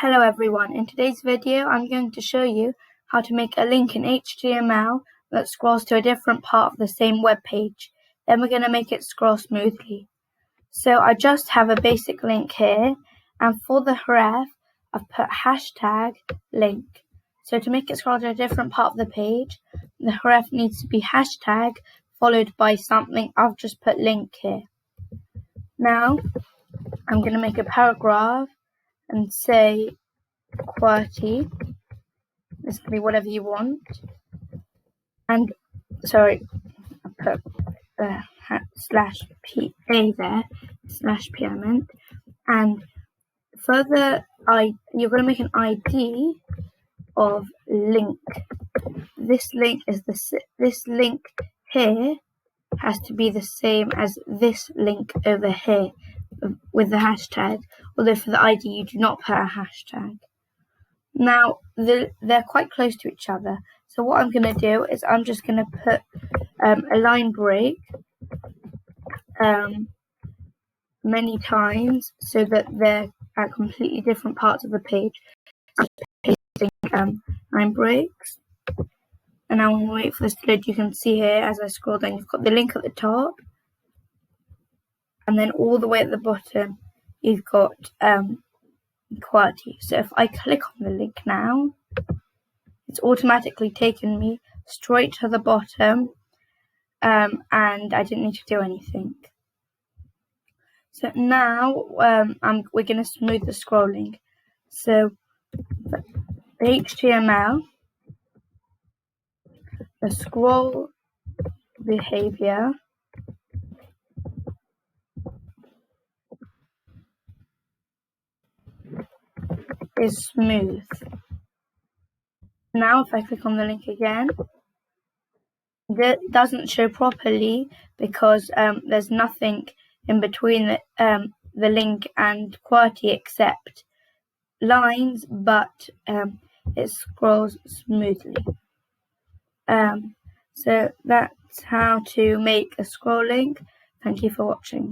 Hello everyone, in today's video I'm going to show you how to make a link in HTML that scrolls to a different part of the same web page. Then we're going to make it scroll smoothly. So I just have a basic link here, and for the href I've put hashtag link. So to make it scroll to a different part of the page, the href needs to be hashtag followed by something. I've just put link here. Now I'm going to make a paragraph and say QWERTY. This can be whatever you want. And sorry, I put /p there, /p I meant. And further, you're going to make an ID of link. This link here has to be the same as this link over here with the hashtag, although for the ID you do not put a hashtag. Now they're quite close to each other, so what I'm going to do is I'm just going to put a line break many times so that they're at completely different parts of the page. Pasting line breaks, and now when we wait for this to load, you can see here as I scroll down, you've got the link at the top, and then all the way at the bottom you've got QWERTY. So if I click on the link now, it's automatically taken me straight to the bottom, and I didn't need to do anything. So now we're going to smooth the scrolling. So the HTML, the scroll behavior is smooth. Now if I click on the link again, it doesn't show properly because there's nothing in between the link and QWERTY except lines, but it scrolls smoothly. So that's how to make a scroll link. Thank you for watching.